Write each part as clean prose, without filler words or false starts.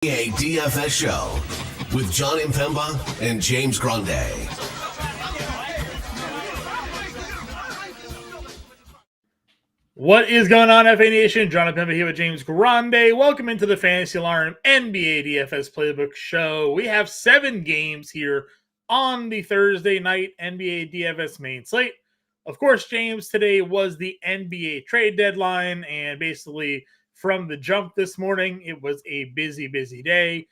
NBA DFS show with Jon Impemba and James Grande. What is going on, FA Nation? Jon Impemba here with James Grande. Welcome into the Fantasy Alarm NBA DFS Playbook Show. We have 7 games here on the Thursday night NBA DFS main slate. Of course, James, today was the NBA trade deadline, and basically from the jump this morning, it was a busy day.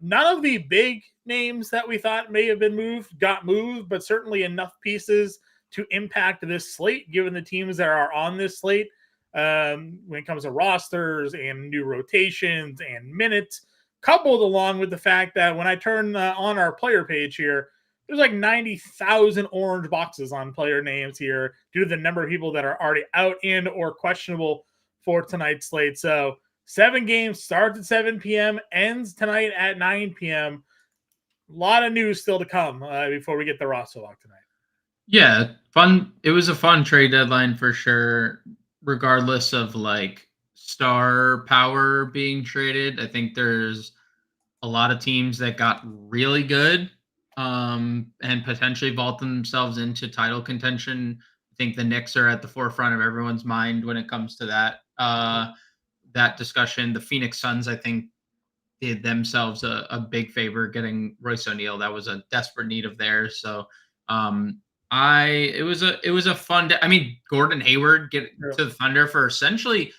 None of the big names that we thought may have been moved got moved, but certainly enough pieces to impact this slate, given the teams that are on this slate when it comes to rosters and new rotations and minutes, coupled along with the fact that when I turn on our player page here, there's like 90,000 orange boxes on player names here due to the number of people that are already out and or questionable for tonight's slate. So 7 games, starts at 7 p.m., ends tonight at 9 p.m. A lot of news still to come before we get the roster lock tonight. Yeah, fun. It was a fun trade deadline for sure, regardless of like star power being traded. I think there's a lot of teams that got really good and potentially vault themselves into title contention. I think the Knicks are at the forefront of everyone's mind when it comes to that discussion. The Phoenix Suns, I think, did themselves a big favor getting Royce O'Neal. That was a desperate need of theirs. So it was a fun day. I mean, Gordon Hayward get to the Thunder for essentially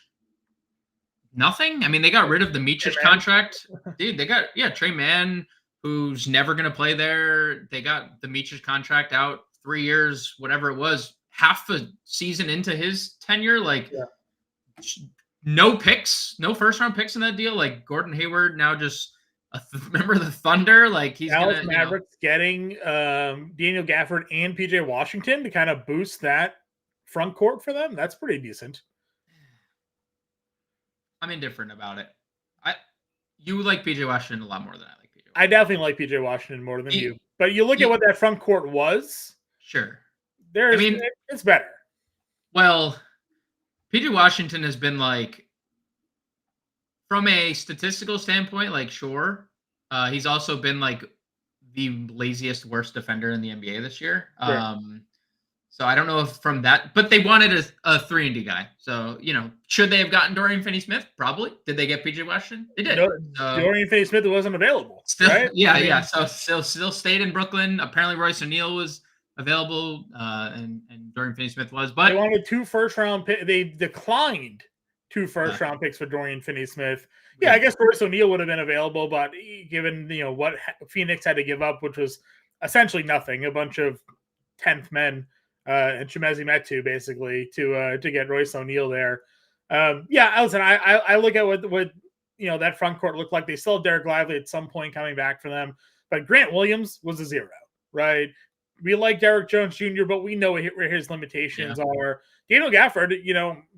nothing. I mean, they got rid of the Mičić contract. Dude, they got Trey Mann, who's never going to play there. They got the Mičić contract out 3 years, whatever it was, half a season into his tenure. No picks, no first round picks in that deal. Like Gordon Hayward now just remember the Thunder. Like he's Dallas Mavericks getting Daniel Gafford and PJ Washington to kind of boost that front court for them. That's pretty decent. I'm indifferent about it. You like PJ Washington a lot more than I like PJ Washington. I definitely like PJ Washington more than you. But you look at what that front court was. Sure. It's better. Well, PJ Washington has been like, from a statistical standpoint, like, sure. He's also been like the laziest, worst defender in the NBA this year. Sure. So I don't know if from that, but they wanted a 3-and-D guy. So, should they have gotten Dorian Finney-Smith? Probably. Did they get PJ Washington? They did. Dorian Finney-Smith wasn't available. Still, right? Yeah. So still stayed in Brooklyn. Apparently Royce O'Neal was available, and Dorian Finney-Smith was. But they wanted 2 first-round picks. They declined 2 first-round picks for Dorian Finney-Smith. Yeah, I guess Royce O'Neal would have been available, but given what Phoenix had to give up, which was essentially nothing, a bunch of 10th men and Chimezie Metu basically to get Royce O'Neal there. Listen, I look at what that front court looked like. They still have Derek Lively at some point coming back for them, but Grant Williams was a 0, right? We like Derek Jones Jr., but we know where his limitations are. Daniel Gafford,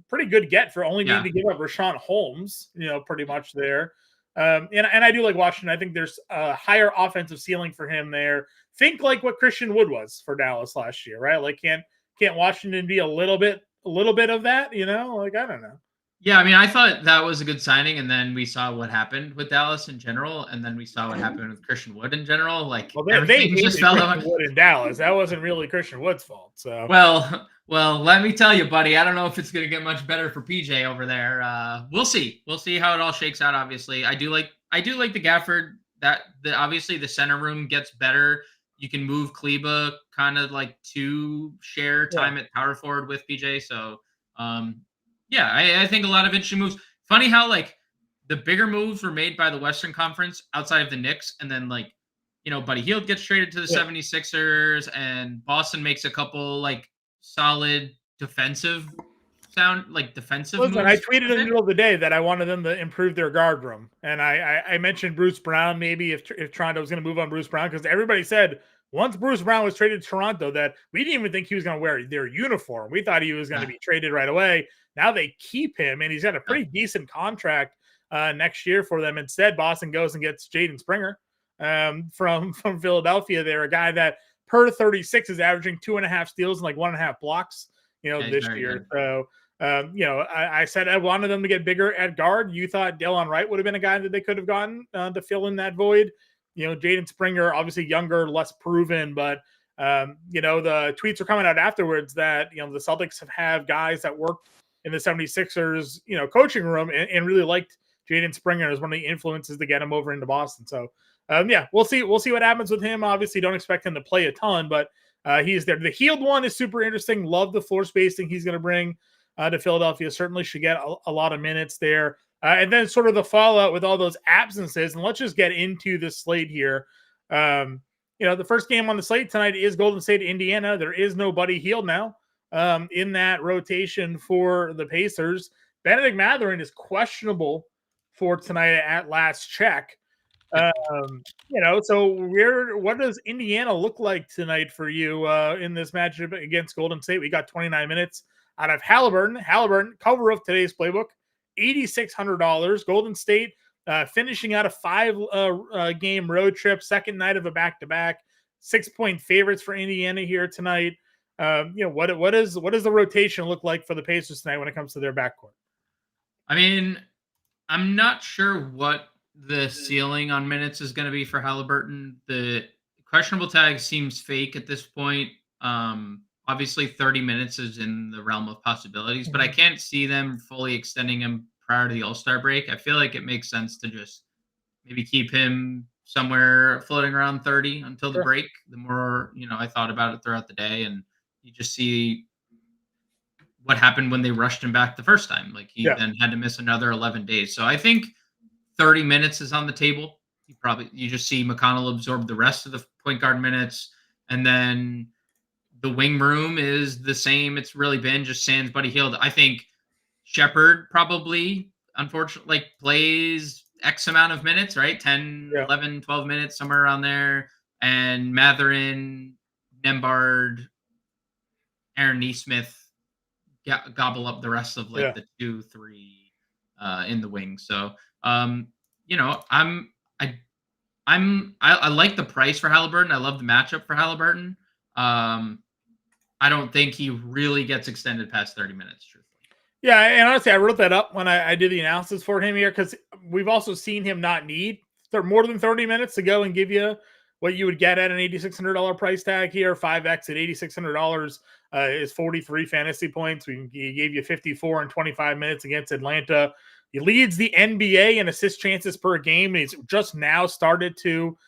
pretty good get for only needing to give up Rashawn Holmes, pretty much there. And I do like Washington. I think there's a higher offensive ceiling for him there. Think like what Christian Wood was for Dallas last year, right? Like, can't Washington be a little bit of that? I don't know. Yeah, I mean, I thought that was a good signing, and then we saw what happened with Dallas in general, and then we saw what happened with Christian Wood in general. Like, everything just fell out. Wood in Dallas. That wasn't really Christian Wood's fault. So well, let me tell you, buddy. I don't know if it's going to get much better for PJ over there. We'll see. We'll see how it all shakes out. Obviously, I do like the Gafford. Obviously the center room gets better. You can move Kleba kind of like to share time at power forward with PJ. So, I think a lot of interesting moves. Funny how like the bigger moves were made by the Western Conference outside of the Knicks, and then like, Buddy Hield gets traded to the 76ers, and Boston makes a couple like solid defensive Listen, moves. I tweeted in the middle of the day that I wanted them to improve their guard room, and I mentioned Bruce Brown. Maybe if Toronto was going to move on Bruce Brown, because everybody said once Bruce Brown was traded to Toronto that we didn't even think he was going to wear their uniform. We thought he was going to be traded right away. Now they keep him, and he's got a pretty decent contract next year for them. Instead, Boston goes and gets Jaden Springer from Philadelphia. They're a guy that per 36 is averaging 2.5 steals and like 1.5 blocks, this year. Good. So I said I wanted them to get bigger at guard. You thought Delon Wright would have been a guy that they could have gotten to fill in that void. Jaden Springer, obviously younger, less proven, but the tweets are coming out afterwards that, the Celtics have guys that worked in the 76ers, coaching room and really liked Jaden Springer as one of the influences to get him over into Boston. So, we'll see. We'll see what happens with him. Obviously, don't expect him to play a ton, but he's there. The healed one is super interesting. Love the floor spacing he's going to bring to Philadelphia. Certainly should get a lot of minutes there. And then sort of the fallout with all those absences. And let's just get into the slate here. The first game on the slate tonight is Golden State, Indiana. There is no Buddy Hield now in that rotation for the Pacers. Benedict Mathurin is questionable for tonight at last check. So what does Indiana look like tonight for you in this matchup against Golden State? We got 29 minutes out of Halliburton. Halliburton, cover of today's playbook, $8,600. Golden State finishing out a 5 game road trip, second night of a back-to-back, 6-point favorites for Indiana here tonight. What does the rotation look like for the Pacers tonight when it comes to their backcourt? I mean, I'm not sure what the ceiling on minutes is going to be for Halliburton. The questionable tag seems fake at this point. Obviously 30 minutes is in the realm of possibilities, but I can't see them fully extending him prior to the All-Star break. I feel like it makes sense to just maybe keep him somewhere floating around 30 until the break. The more, I thought about it throughout the day, and you just see what happened when they rushed him back the first time. Like he then had to miss another 11 days. So I think 30 minutes is on the table. You just see McConnell absorb the rest of the point guard minutes, and then the wing room is the same. It's really been just sans Buddy Hield. I think Shepherd probably, unfortunately, plays X amount of minutes, right? 10, 11, 12 minutes, somewhere around there. And Mathurin, Nembhard, Aaron Nesmith gobble up the rest of the 2, 3 in the wing. So, I like the price for Halliburton. I love the matchup for Halliburton. I don't think he really gets extended past 30 minutes, truthfully. Yeah, and honestly, I wrote that up when I did the analysis for him here, because we've also seen him not need more than 30 minutes to go and give you what you would get at an $8,600 price tag here. 5X at $8,600 is 43 fantasy points. He gave you 54 in 25 minutes against Atlanta. He leads the NBA in assist chances per game, and he's just now started to,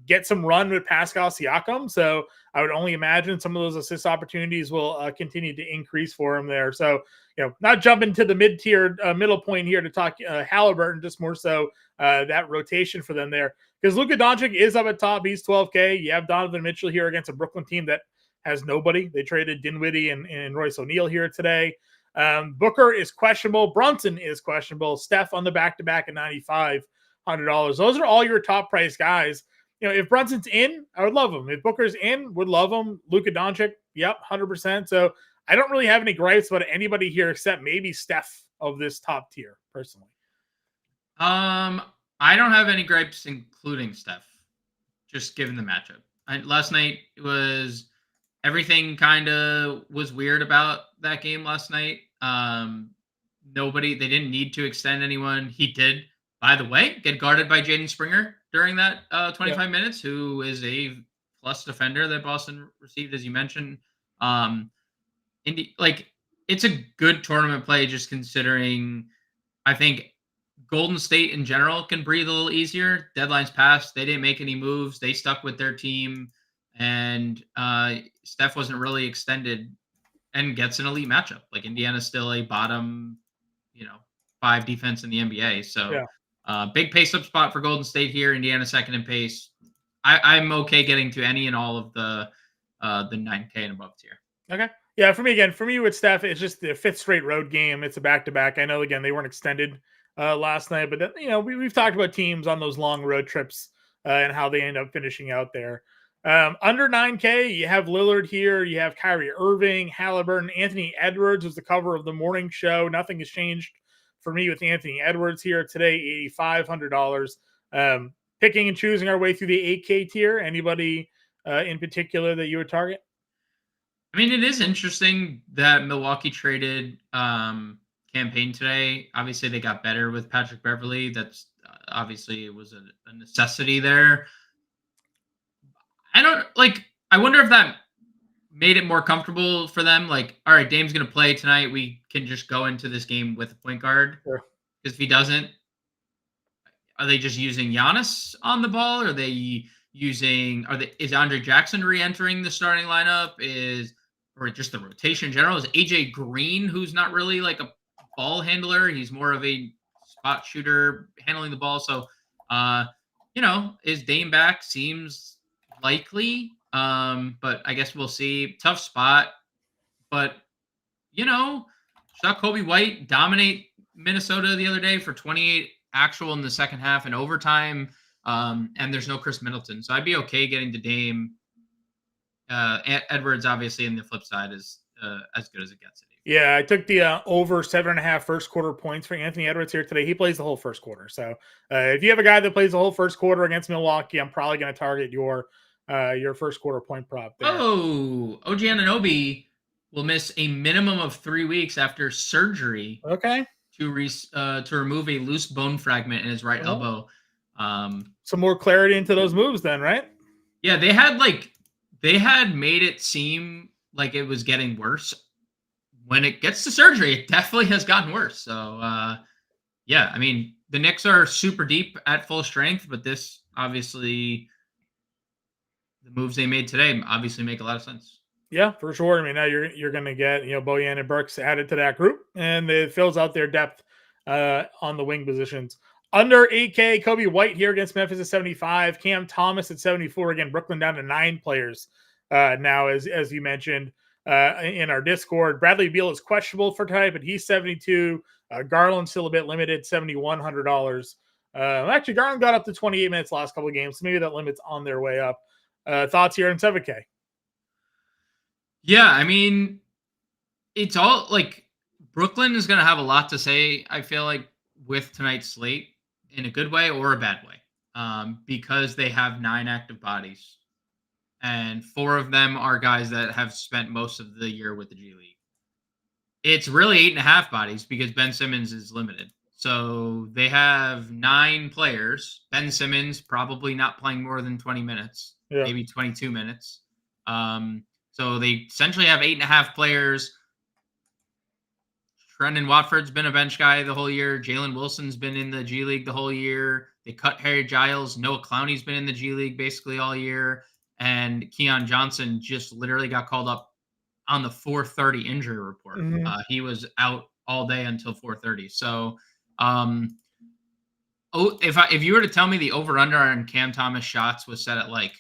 get some run with Pascal Siakam. So I would only imagine some of those assist opportunities will continue to increase for him there. So, not jumping to the mid-tier middle point here to talk Halliburton, just more so that rotation for them there. Because Luka Doncic is up at top. He's 12K. You have Donovan Mitchell here against a Brooklyn team that has nobody. They traded Dinwiddie and Royce O'Neal here today. Booker is questionable. Brunson is questionable. Steph on the back-to-back at $9,500. Those are all your top price guys. If Brunson's in, I would love him. If Booker's in, would love him. Luka Doncic, yep, 100%. So I don't really have any gripes about anybody here except maybe Steph of this top tier, personally. I don't have any gripes, including Steph, just given the matchup. Last night was everything kind of was weird about that game last night. They didn't need to extend anyone. He did, by the way, get guarded by Jaden Springer during that 25 minutes, who is a plus defender that Boston received, as you mentioned. It's a good tournament play, just considering I think Golden State in general can breathe a little easier. Deadline's passed. They didn't make any moves. They stuck with their team, and Steph wasn't really extended and gets an elite matchup. Like Indiana's still a bottom, 5 defense in the NBA. So big pace up spot for Golden State here. Indiana second in pace. I'm okay getting to any and all of the 9K and above tier. Okay. Yeah, for me with Steph, it's just the 5th straight road game. It's a back-to-back. I know, again, they weren't extended last night, but we've talked about teams on those long road trips and how they end up finishing out there. Under 9K, you have Lillard here. You have Kyrie Irving, Halliburton, Anthony Edwards was the cover of the morning show. Nothing has changed for me with Anthony Edwards here today, $8,500. Picking and choosing our way through the 8K tier. Anybody in particular that you would target? I mean, it is interesting that Milwaukee traded campaign today. Obviously, they got better with Patrick Beverley. That's obviously it was a necessity there. I don't like. I wonder if that made it more comfortable for them. Like, all right, Dame's going to play tonight. We can just go into this game with a point guard. Sure. Because if he doesn't, are they just using Giannis on the ball? Are they using? Is Andre Jackson re-entering the starting lineup? Or just the rotation in general? Is AJ Green, who's not really like a ball handler, he's more of a spot shooter handling the ball. So, is Dame back? Seems likely. But I guess we'll see. Tough spot, but saw Kobe White dominate Minnesota the other day for 28 actual in the second half and overtime. And there's no Chris Middleton, so I'd be okay getting to Dame. Edwards, obviously, on the flip side, is as good as it gets. Yeah, I took the over 7.5 first quarter points for Anthony Edwards here today. He plays the whole first quarter. So if you have a guy that plays the whole first quarter against Milwaukee, I'm probably going to target your first quarter point prop there. Oh, OG Anunoby will miss a minimum of 3 weeks after surgery. Okay. To remove a loose bone fragment in his right elbow. Some more clarity into those moves then, right? Yeah, they had made it seem like it was getting worse. When it gets to surgery, it definitely has gotten worse. So, yeah, I mean, the Knicks are super deep at full strength, but this obviously, the moves they made today obviously make a lot of sense. Yeah, for sure. I mean, now you're going to get Bojan and Burks added to that group, and it fills out their depth on the wing positions. Under 8K, Kobe White here against Memphis at 75, Cam Thomas at 74. Again, Brooklyn down to 9 players now, as you mentioned in our Discord. Bradley Beal is questionable for tonight, but he's 72. Garland's still a bit limited, $7,100. Actually, Garland got up to 28 minutes last couple of games, so maybe that limit's on their way up. Thoughts here in 7K? Yeah, I mean, it's all like Brooklyn is going to have a lot to say, I feel like, with tonight's slate in a good way or a bad way, because they have 9 active bodies and 4 of them are guys that have spent most of the year with the G League. It's really 8.5 bodies because Ben Simmons is limited. So they have 9 players. Ben Simmons probably not playing more than 20 minutes, maybe 22 minutes. So they essentially have 8.5 players. Trendon Watford's been a bench guy the whole year. Jalen Wilson's been in the G League the whole year. They cut Harry Giles. Noah Clowney's been in the G League basically all year. And Keon Johnson just literally got called up on the 4:30 injury report. Mm-hmm. He was out all day until 4:30. So if you were to tell me the over-under on Cam Thomas shots was set at like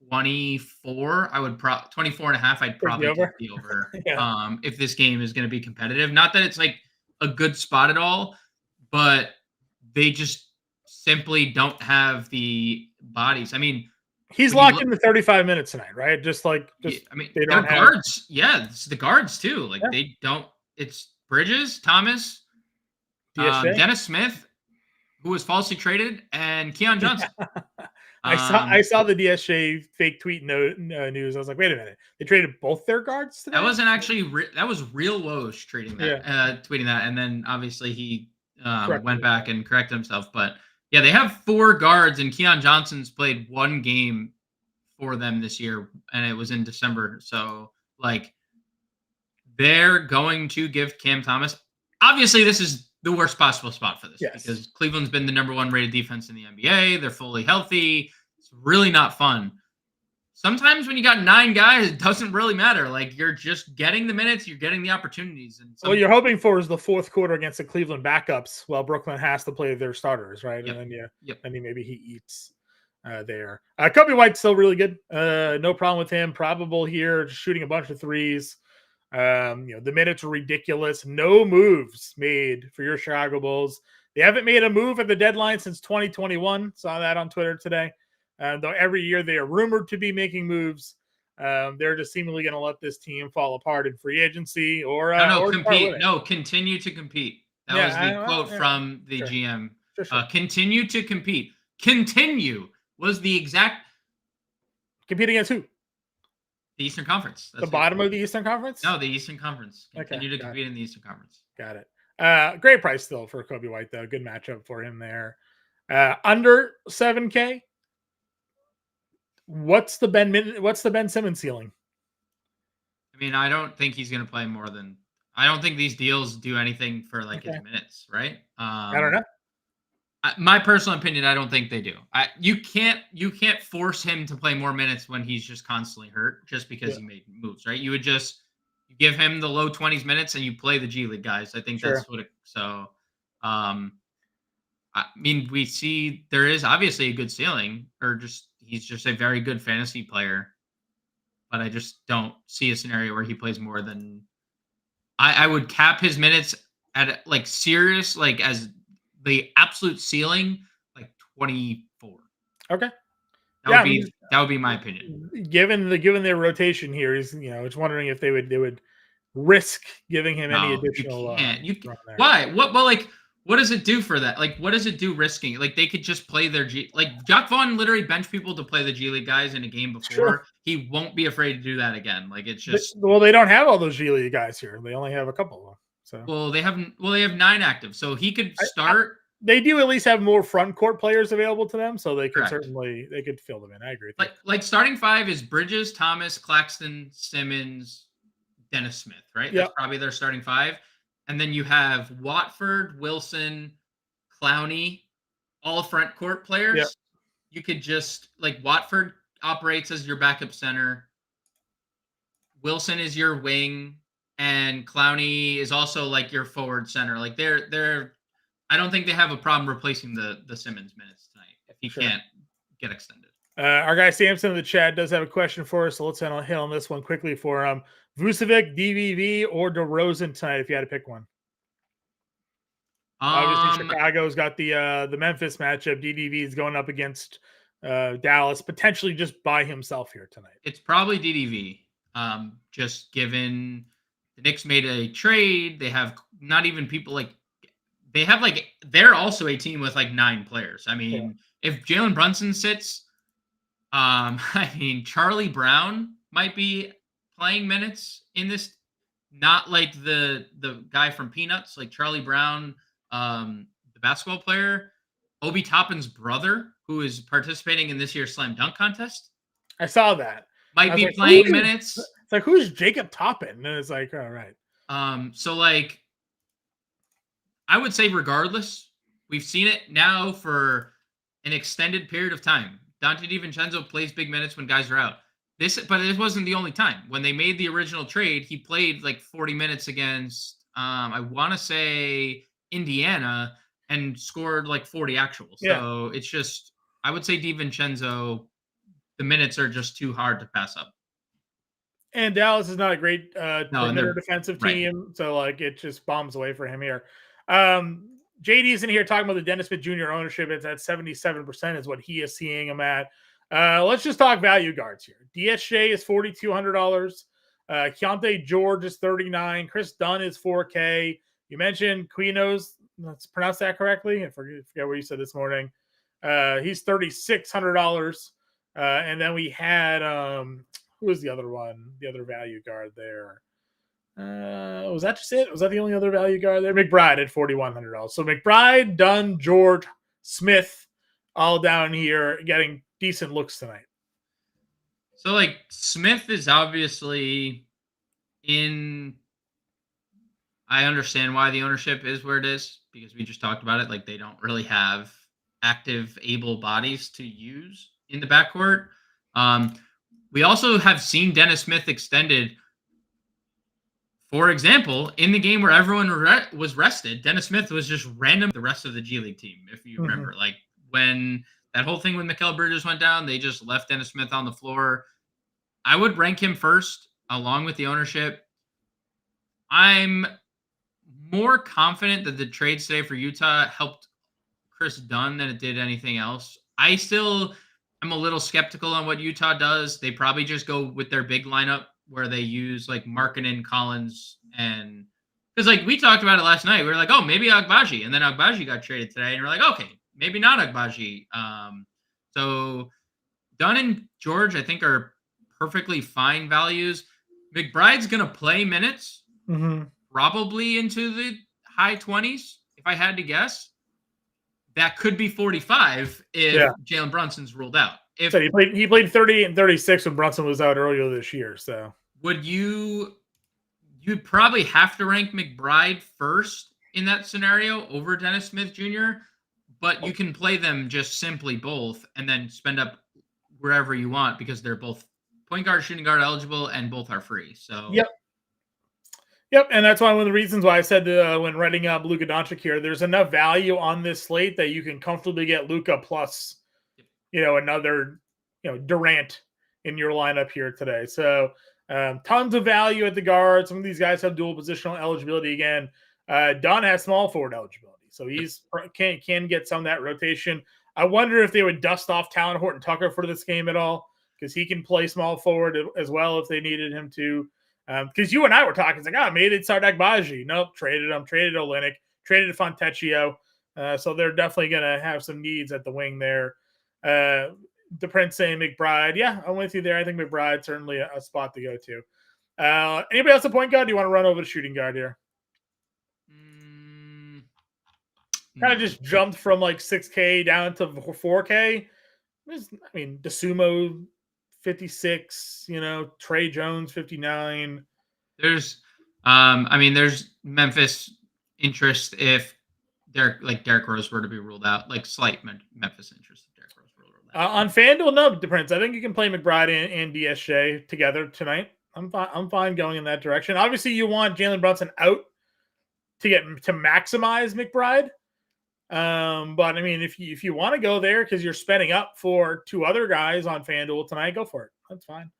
24, I would 24.5. I'd probably take the over. If this game is going to be competitive, not that it's like a good spot at all, but they just simply don't have the bodies. I mean, he's locked into 35 minutes tonight, right? I mean, they don't have guards. Yeah, it's the guards too. Like they don't. It's Bridges, Thomas, Dennis Smith, who was falsely traded, and Keon Johnson. I saw the DSJ fake tweet news. I was like, wait a minute, they traded both their guards today? That wasn't actually that was Real Woj tweeting that, and then obviously he went back and corrected himself. But yeah, they have 4 guards, and Keon Johnson's played 1 game for them this year, and it was in December. So like, they're going to give Cam Thomas. Obviously, this is the worst possible spot for this because Cleveland's been the number 1 rated defense in the NBA. They're fully healthy. It's really not fun. Sometimes when you got 9 guys, it doesn't really matter. Like, you're just getting the minutes, you're getting the opportunities. And what you're hoping for is the 4th quarter against the Cleveland backups while Brooklyn has to play their starters, right? Yep. And then maybe he eats there. Kobe White's still really good. No problem with him. Probable here, just shooting a bunch of threes. The minutes are ridiculous. No moves made for your Chicago Bulls. They haven't made a move at the deadline since 2021. Saw that on Twitter today. Though every year they are rumored to be making moves. They're just seemingly going to let this team fall apart in free agency or compete. No, continue to compete. That was the quote from the GM. Sure. Continue to compete. Continue was the exact. Compete against who? The Eastern Conference. The bottom of the Eastern Conference? No, the Eastern Conference. Continue to compete in the Eastern Conference. Got it. Great price still for Kobe White, though. Good matchup for him there. Under 7K. What's the Ben Simmons ceiling? I mean, I don't think he's going to play more than. I don't think these deals do anything for like his minutes, right? I don't know. My personal opinion, I don't think they do. You can't force him to play more minutes when he's just constantly hurt, just because he made moves, right? You would just give him the low 20s minutes and you play the G League guys. I think that's what. I mean, we see there is obviously a good ceiling, or he's just a very good fantasy player, but I just don't see a scenario where he plays more than. I would cap his minutes at like serious, like as the absolute ceiling, like 24. Okay. That would be my opinion. Given their rotation here, is it's wondering if they would risk giving him any additional. Why? What does it do for that? Like, what does it do risking? Like, they could just play their Jack Vaughn literally benched people to play the G League guys in a game before. Sure. He won't be afraid to do that again. Like, it's just. Well, they don't have all those G League guys here. They only have a couple of them. So. Well, they have 9 active, so he could start. They do at least have more front court players available to them, so they could they could fill them in. I agree. Like starting 5 is Bridges, Thomas, Claxton, Simmons, Dennis Smith, right? Yep. That's probably their starting 5. And then you have Watford, Wilson, Clowney, all front court players. Yep. You could just Watford operates as your backup center. Wilson is your wing, and Clowney is also like your forward center. Like they're I don't think they have a problem replacing the Simmons minutes tonight if he can't get extended. Our guy Samson in the chat does have a question for us, so let's hit on this one quickly for Vucevic, DVV, or DeRozan tonight if you had to pick one. Obviously, Chicago's got the Memphis matchup. DDV is going up against Dallas, potentially just by himself here tonight. It's probably DDV. Just given the Knicks made a trade, they have not even people they're also a team with 9 players. I mean, if Jalen Brunson sits, I mean, Charlie Brown might be playing minutes in this, not like the guy from Peanuts, like Charlie Brown, the basketball player, Obi Toppin's brother, who is participating in this year's slam dunk contest. I saw that. Might be playing minutes. It's like, who's Jacob Toppin? And it's like, all right. So I would say regardless, we've seen it now for an extended period of time. Dante DiVincenzo plays big minutes when guys are out. But it wasn't the only time. When they made the original trade, he played 40 minutes against, I want to say, Indiana, and scored 40 actual. So it's just, I would say DiVincenzo, the minutes are just too hard to pass up. And Dallas is not a great perimeter defensive team, so it just bombs away for him here. JD's in here talking about the Dennis Smith Jr. ownership. It's at 77% is what he is seeing him at. Let's just talk value guards here. DSJ is $4,200. Keontae George is $39. Chris Dunn is $4K. You mentioned Quinos. Let's pronounce that correctly. I forget what you said this morning. He's $3,600. And then we had who was the other one? The other value guard there. Was that just it? Was that the only other value guard there? McBride at $4,100. So McBride, Dunn, George, Smith, all down here getting decent looks tonight. So Smith is obviously in. I understand why the ownership is where it is, because we just talked about it. They don't really have active, able bodies to use in the backcourt. We also have seen Dennis Smith extended. For example, in the game where everyone was rested, Dennis Smith was just random the rest of the G League team, if you remember. When that whole thing with Mikal Bridges went down, they just left Dennis Smith on the floor. I would rank him first, along with the ownership. I'm more confident that the trades today for Utah helped Chris Dunn than it did anything else. I still am a little skeptical on what Utah does. They probably just go with their big lineup, where they use Markkanen, Collins, and because we talked about it last night. We were like, oh, maybe Agbaji, and then Agbaji got traded today, and we're like, okay, maybe not Agbaji. So Dunn and George, I think, are perfectly fine values. McBride's going to play minutes, probably into the high 20s, if I had to guess. That could be 45 if Jalen Brunson's ruled out. So he played 30 and 36 when Brunson was out earlier this year. So you'd probably have to rank McBride first in that scenario over Dennis Smith Jr., but you can play them just simply both and then spend up wherever you want because they're both point guard, shooting guard eligible, and both are free. So Yep, and that's one of the reasons why I said when writing up Luka Doncic here, there's enough value on this slate that you can comfortably get Luka plus, another, Durant in your lineup here today. So tons of value at the guard. Some of these guys have dual positional eligibility again. Dunn has small forward eligibility, so he's can get some of that rotation. I wonder if they would dust off Talon Horton Tucker for this game at all because he can play small forward as well if they needed him to. Because you and I were talking, it's like, maybe it's Sardak Baji. Nope, traded him, traded Olynyk, traded Fontecchio. So they're definitely going to have some needs at the wing there. The Prince saying McBride. Yeah, I'm with you there. I think McBride's certainly a spot to go to. Anybody else a point guard? Do you want to run over the shooting guard here? Kind of just jumped from like 6K down to 4K. DeSumo 56, Trey Jones 59. There's Memphis interest if Derrick Rose were to be ruled out, like slight Memphis interest if Derrick Rose were ruled out. On FanDuel, no, Prince. I think you can play McBride and DSJ together tonight. I'm fine going in that direction. Obviously, you want Jalen Brunson out to maximize McBride. But if you want to go there because you're spending up for two other guys on FanDuel tonight, go for it. That's fine.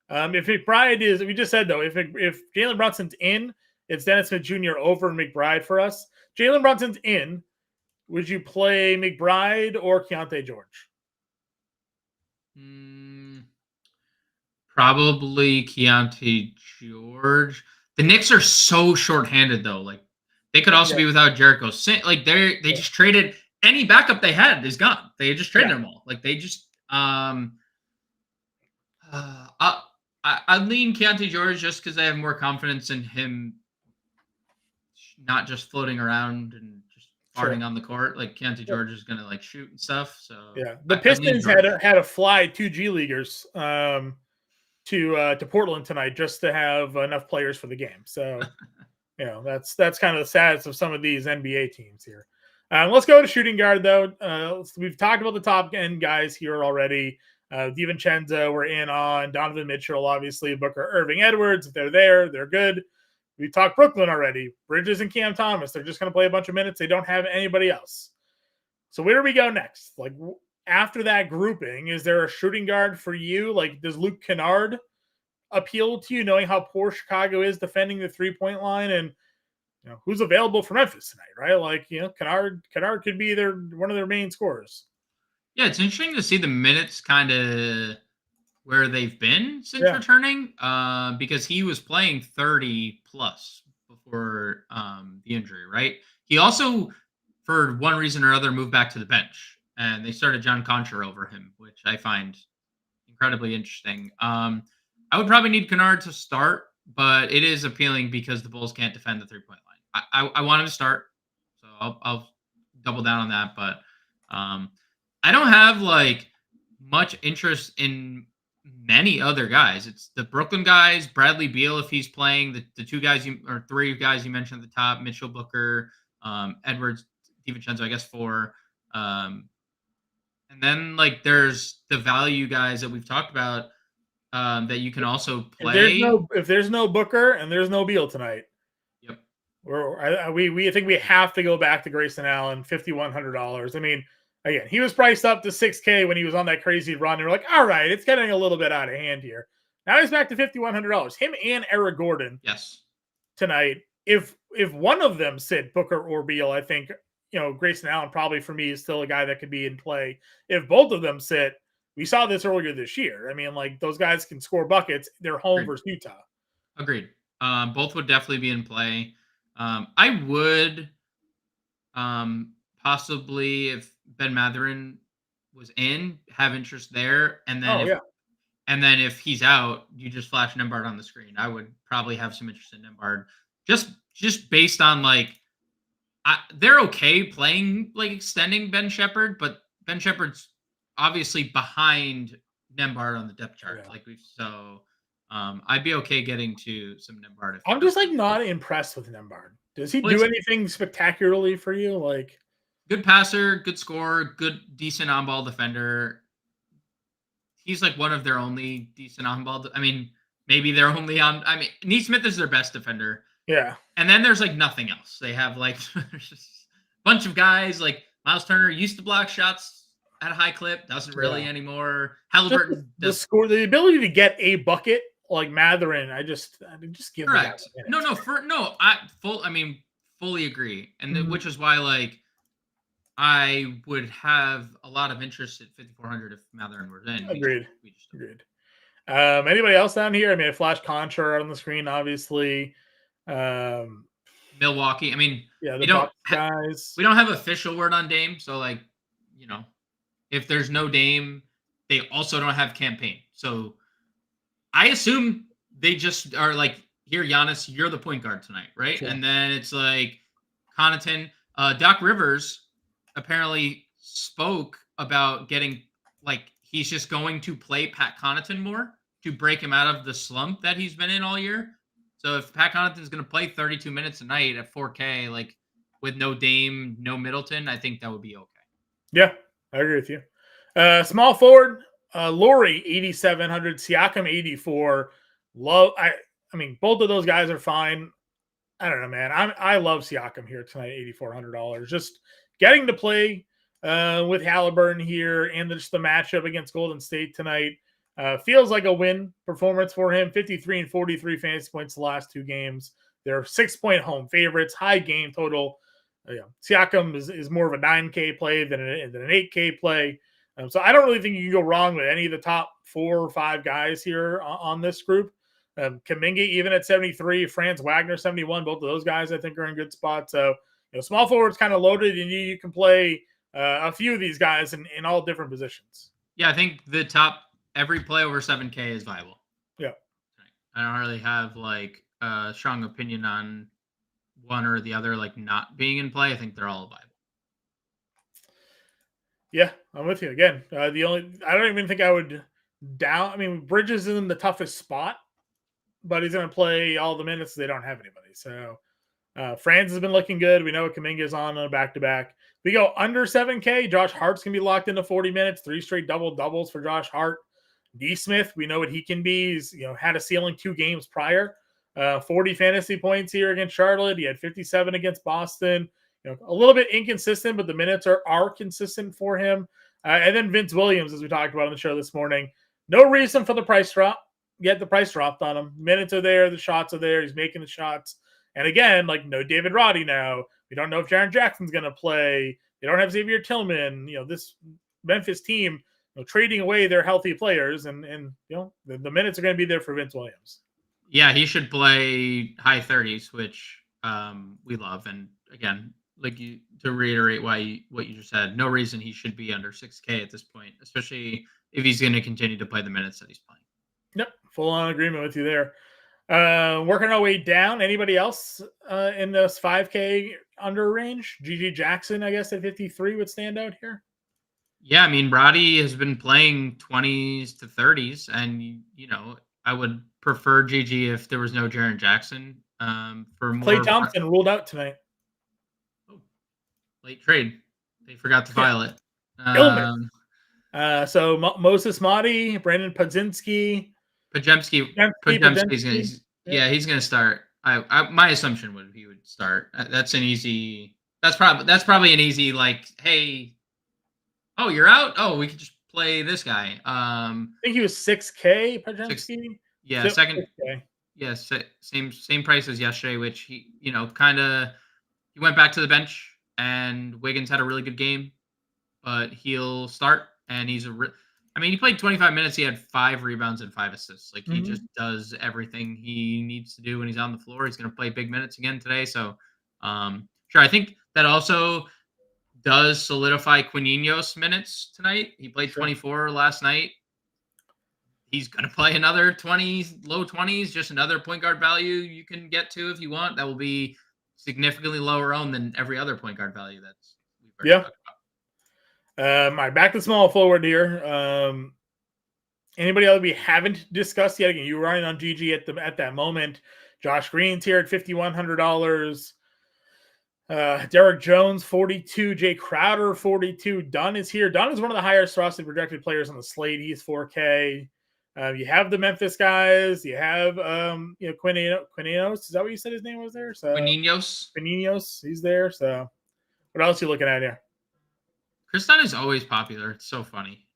If McBride is, we just said though, if Jalen Brunson's in, it's Dennis Smith Jr. over McBride for us. Jalen Brunson's in. Would you play McBride or Keontae George? Probably Keontae George. The Knicks are so shorthanded though. Like they could also be without Jericho. Like they just traded any backup they had is gone. They just traded them all. Like they just I lean Keontae George just because I have more confidence in him not just floating around and just farting on the court. Like Keontae George is gonna like shoot and stuff. So the Pistons had to fly 2 G Leaguers to Portland tonight just to have enough players for the game. So that's kind of the status of some of these NBA teams here. Let's go to shooting guard though. We've talked about the top end guys here already. DiVincenzo, we're in on Donovan Mitchell, obviously Booker, Irving, Edwards. If they're there, they're good. We talked Brooklyn already. Bridges and Cam Thomas. They're just going to play a bunch of minutes. They don't have anybody else. So where do we go next? Like after that grouping, is there a shooting guard for you? Like does Luke Kennard appeal to you, knowing how poor Chicago is defending the 3-point line and who's available for Memphis tonight, right? Like Kennard could be one of their main scorers. Yeah, it's interesting to see the minutes kind of where they've been since returning, because he was playing 30 plus before the injury, right? He also, for one reason or other, moved back to the bench, and they started John Concher over him, which I find incredibly interesting. I would probably need Kennard to start, but it is appealing because the Bulls can't defend the 3-point line. I want him to start, so I'll double down on that, but I don't have like much interest in many other guys. It's the Brooklyn guys, Bradley Beal if he's playing, the two guys or three guys you mentioned at the top, Mitchell, Booker, Edwards, DiVincenzo, I guess 4. And then like there's the value guys that we've talked about that you can also play. If there's no Booker and there's no Beal tonight, we think we have to go back to Grayson Allen, $5,100. Again, he was priced up to 6K when he was on that crazy run. And we're like, all right, it's getting a little bit out of hand here. Now he's back to $5,100. Him and Eric Gordon. Yes. Tonight. If one of them sit, Booker or Beal, I think, Grayson Allen probably for me is still a guy that could be in play. If both of them sit, we saw this earlier this year. Those guys can score buckets. They're home versus Utah. Agreed. Both would definitely be in play. I would possibly, if Ben Mathurin was in, have interest there. And then And then if he's out, you just flash Nembhard on the screen. I would probably have some interest in Nembhard just based on like they're okay playing like extending Ben Shepherd, but Ben Shepherd's obviously behind Nembhard on the depth chart. Yeah. Like I'd be okay getting to some Nembhard. I'm just like not impressed with Nembhard. Does he do anything spectacularly for you? Like good passer, good scorer, good decent on-ball defender. He's like one of their only decent on-ball. I mean, maybe they're only on. I mean, Neesmith is their best defender. Yeah. And then there's like nothing else. They have like there's just a bunch of guys like Miles Turner used to block shots at a high clip, doesn't really anymore. Halliburton the ability to get a bucket like Matherin, I just give correct. I fully agree. And which is why like I would have a lot of interest at 5,400 if Matherin were in. Agreed. Anybody else down here? I mean, a flash Contra on the screen, obviously. Milwaukee. I mean, the guys. We don't have official word on Dame, so like, if there's no Dame, they also don't have campaign. So I assume they just are like, here, Giannis, you're the point guard tonight, right? Sure. And then it's like Connaughton, Doc Rivers apparently spoke about getting like he's just going to play Pat Connaughton more to break him out of the slump that he's been in all year. So if Pat Connaughton's going to play 32 minutes a night at 4K, like with no Dame, no Middleton, I think that would be okay. Yeah, I agree with you. Small forward, Laurie 8,700, Siakam 84. I mean, both of those guys are fine. I don't know, man. I love Siakam here tonight, $8,400. Just getting to play with Halliburton here and just the matchup against Golden State tonight feels like a win performance for him. 53 and 43 fantasy points the last two games. They're 6-point home favorites, high game total. Siakam is more of a 9K play than an 8K play. So I don't really think you can go wrong with any of the top 4 or 5 guys here on this group. Kuminga even at 73, Franz Wagner 71. Both of those guys I think are in good spots. So small forward's kind of loaded, and you can play a few of these guys in all different positions. Yeah, I think the top every play over 7K is viable. Yeah, I don't really have like a strong opinion on one or the other like not being in play. I think they're all viable. Yeah, I'm with you again. I don't even think I would down. I mean, Bridges is in the toughest spot, but he's going to play all the minutes. They don't have anybody. So Franz has been looking good. We know Kuminga is on a back-to-back. We go under 7K. Josh Hart's going to be locked into 40 minutes, 3 straight double-doubles for Josh Hart. D-Smith, we know what he can be. He's had a ceiling 2 games prior. 40 fantasy points here against Charlotte. He had 57 against Boston. A little bit inconsistent, but the minutes are consistent for him. And then Vince Williams, as we talked about on the show this morning. No reason for the price drop. Get the price dropped on him. Minutes are there. The shots are there. He's making the shots. And again, like no David Roddy now. We don't know if Jaren Jackson's going to play. They don't have Xavier Tillman. This Memphis team trading away their healthy players, and the minutes are going to be there for Vince Williams. Yeah, he should play high 30s, which we love. And again, to reiterate what you just said, no reason he should be under 6K at this point, especially if he's going to continue to play the minutes that he's playing. Yep, full on agreement with you there. Working our way down. Anybody else in this 5K under range? GG Jackson, I guess, at 53 would stand out here. Yeah, I mean, Roddy has been playing 20s to 30s, and I would prefer GG if there was no Jaren Jackson. For more Klay Thompson ruled out tonight. Late trade. They forgot to file it. So Moses Motti, Brandon Podziemski. Podziemski's he's gonna start. My assumption would he would start. That's probably an easy like, hey, oh, you're out. Oh, we could just play this guy. I think he was 6K. Podziemski. Yeah, second. 6K. Yes, same price as yesterday, which he he went back to the bench. And Wiggins had a really good game, but he'll start. And he played 25 minutes. He had 5 rebounds and 5 assists. Like he just does everything he needs to do when he's on the floor. He's going to play big minutes again today. So, sure. I think that also does solidify Quinino's minutes tonight. He played 24 last night. he's going to play another 20s, low 20s, just another point guard value you can get to if you want. That will be significantly lower owned than every other point guard value that's we've already talked about. All right, back to small forward here. Anybody else we haven't discussed yet? Again, you were running on GG at that moment. Josh Green's here at $5,100. Derek Jones, 42. Jay Crowder, 42. Dunn is here. Dunn is one of the highest roster projected players on the slate. He's 4K. You have the Memphis guys. You have Quineos. Is that what you said his name was there? So Quineos. He's there. So what else are you looking at here? Chris Dunn is always popular. It's so funny.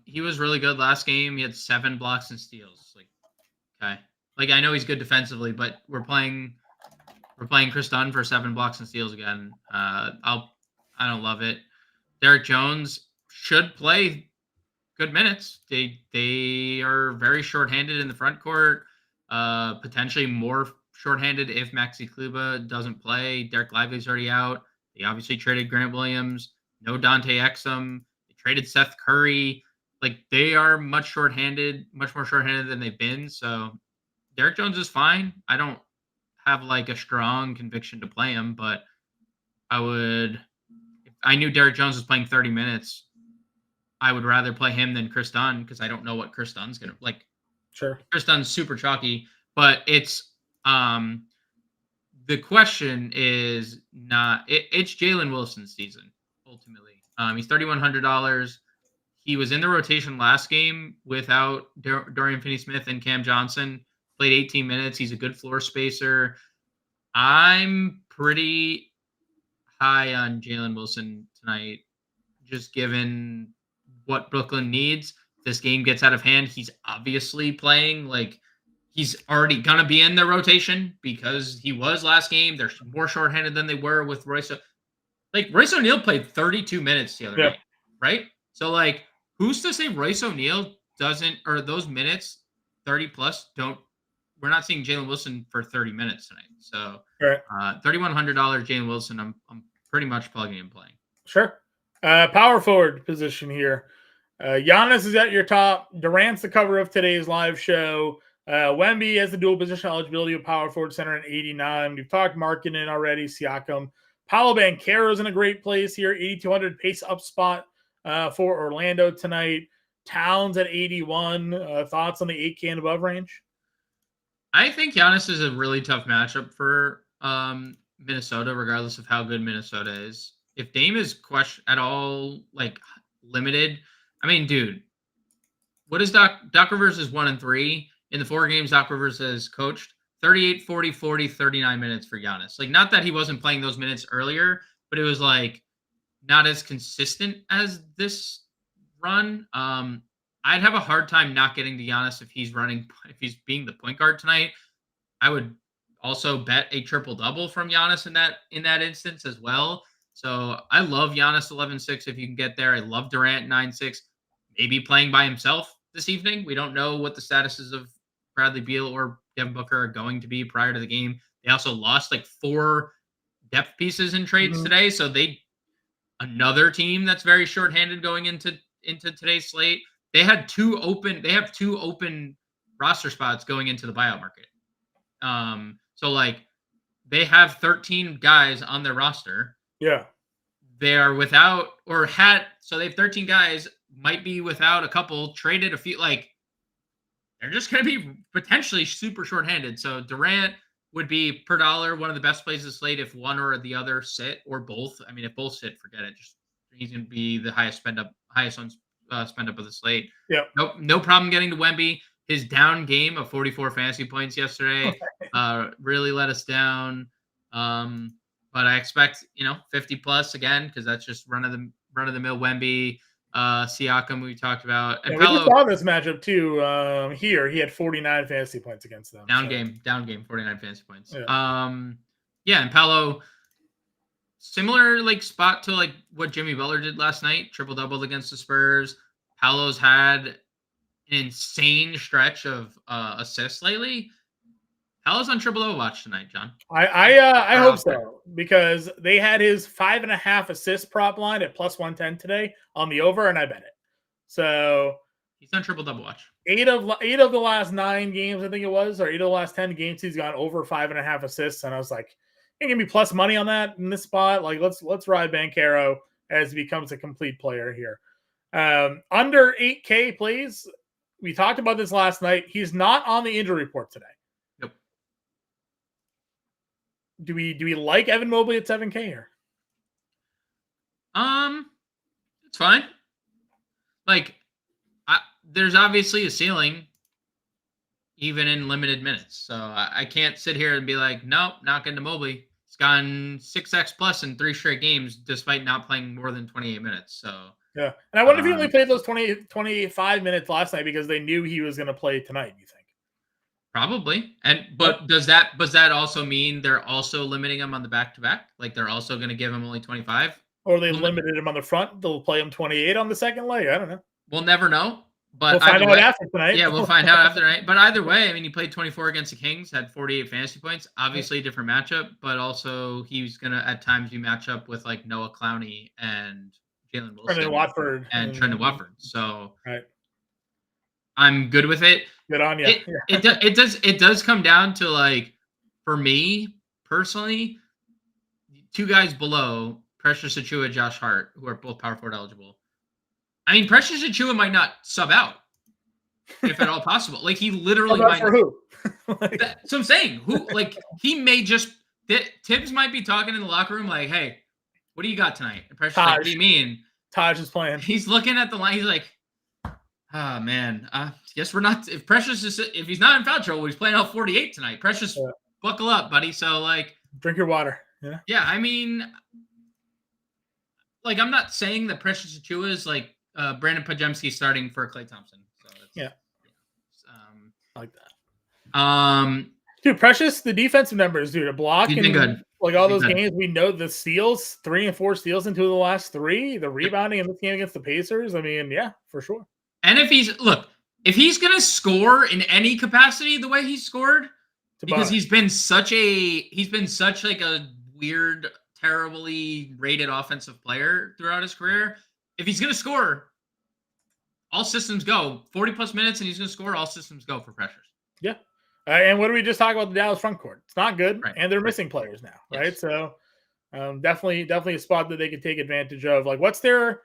He was really good last game. He had 7 blocks and steals. Okay. I know he's good defensively, but we're playing Chris Dunn for 7 blocks and steals again. I don't love it. Derek Jones should play good minutes. They are very shorthanded in the front court. Potentially more shorthanded if Maxi Kluba doesn't play. Derek Lively's already out. They obviously traded Grant Williams. No Dante Exum. They traded Seth Curry. They are much more shorthanded than they've been. So Derek Jones is fine. I don't have a strong conviction to play him, but if I knew Derek Jones was playing 30 minutes, I would rather play him than Chris Dunn because I don't know what Chris Dunn's going to Sure. Chris Dunn's super chalky, but it's the question is it's Jalen Wilson's season ultimately. He's $3,100. He was in the rotation last game without Dorian Finney-Smith and Cam Johnson. Played 18 minutes. He's a good floor spacer. I'm pretty high on Jalen Wilson tonight, just given what Brooklyn needs. If this game gets out of hand, he's obviously playing. He's already going to be in the rotation because he was last game. They're more shorthanded than they were with Royce. Royce O'Neal played 32 minutes the other night, right? So, who's to say Royce O'Neal doesn't, or those minutes, 30 plus, we're not seeing Jalen Wilson for 30 minutes tonight. So, $3,100 Jalen Wilson, I'm pretty much plugging and playing. Sure. Power forward position here. Giannis is at your top. Durant's the cover of today's live show. Wemby has the dual position eligibility of power forward center at 89. We've talked Markkanen already, Siakam. Paolo Banchero's in a great place here, 8,200 pace up spot for Orlando tonight. Towns at 81. Thoughts on the 8K and above range? I think Giannis is a really tough matchup for Minnesota, regardless of how good Minnesota is. If Dame is at all limited, I mean, dude, what is Doc Rivers is 1-3 in the 4 games Doc Rivers has coached? 38, 40, 40, 39 minutes for Giannis. Not that he wasn't playing those minutes earlier, but it was not as consistent as this run. I'd have a hard time not getting to Giannis if he's being the point guard tonight. I would also bet a triple double from Giannis in that instance as well. So I love Giannis 11-6 if you can get there. I love Durant 9-6, maybe playing by himself this evening. We don't know what the statuses of Bradley Beal or Devin Booker are going to be prior to the game. They also lost 4 depth pieces in trades today. So another team that's very shorthanded going into today's slate. They have 2 open roster spots going into the buyout market. So they have 13 guys on their roster. Yeah. They are without so they have 13 guys, might be without a couple, traded a few, they're just going to be potentially super shorthanded. So Durant would be per dollar one of the best plays to slate if one or the other sit, or both. I mean, if both sit, forget it. He's going to be the highest spend up of the slate. Yeah. No problem getting to Wemby. His down game of 44 fantasy points yesterday really let us down. But I expect 50 plus again because that's just run of the mill Wemby. Siakam we talked about. And we just saw this matchup too. Here he had 49 fantasy points against them. Down game, 49 fantasy points. Yeah, and Paolo, similar spot to what Jimmy Butler did last night, triple double against the Spurs. Paolo's had an insane stretch of assists lately. Paolo's on triple double watch tonight, John. I hope so because they had his 5.5 assist prop line at plus 110 today on the over, and I bet it. So He's on triple double watch. Eight of the last 9 games, I think it was, or 8 of the last 10 games, he's gone over 5.5 assists. And I was like, "You can give me plus money on that in this spot. Like, let's ride Banchero as he becomes a complete player here." Under 8K plays. We talked about this last night. He's not on the injury report today. Nope. Do we like Evan Mobley at 7K here? It's fine. Like, there's obviously a ceiling, even in limited minutes. So I can't sit here and be like, nope, not getting to Mobley. He's gone 6x plus in 3 straight games, despite not playing more than 28 minutes. So yeah, and I wonder if he only played those 25 minutes last night because they knew he was going to play tonight. You think? Probably. But does that also mean they're also limiting him on the back-to-back? Like they're also going to give him only 25? Or they limited him on the front. They'll play him 28 on the second leg. I don't know. We'll never know. But we'll find out after tonight. Yeah, we'll find out after tonight. But either way, I mean, he played 24 against the Kings, had 48 fantasy points. Obviously, a different matchup, but also he's gonna at times be match up with like Noah Clowney and Jalen Wilson and Trendon Watford. So right. I'm good with it. Good on you. It does come down to, like, for me personally, 2 guys below Precious Achiuwa, Josh Hart, who are both power forward eligible. I mean, Precious Achiuwa might not sub out, if at all possible. Like, he literally might. For who? So I'm saying, he may just. Tibbs might be talking in the locker room like, "Hey, what do you got tonight?" And Precious, like, what do you mean? Taj is playing. He's looking at the line. He's like, "Ah, man. Guess we're not. If Precious if he's not in foul trouble, he's playing out 48 tonight. Precious, buckle up, buddy." So, like, drink your water. Yeah. Yeah, I mean, like, I'm not saying that Precious Achiuwa is like Brandon Pajemski starting for Klay Thompson. So I like that. Dude, Precious, the defensive numbers, dude, a block and good. Like all those games, we know the steals, 3 and 4 steals in 2 of the last 3. The rebounding in this game against the Pacers. I mean, yeah, for sure. And if he's gonna score in any capacity the way he's scored, because he's been such like a weird, terribly rated offensive player throughout his career. If he's gonna score, all systems go. 40 plus minutes, and he's gonna score. All systems go for Precious. Yeah. And what did we just talk about the Dallas front court? It's not good, and they're missing players now, right? Yes. So definitely a spot that they could take advantage of. Like, what's their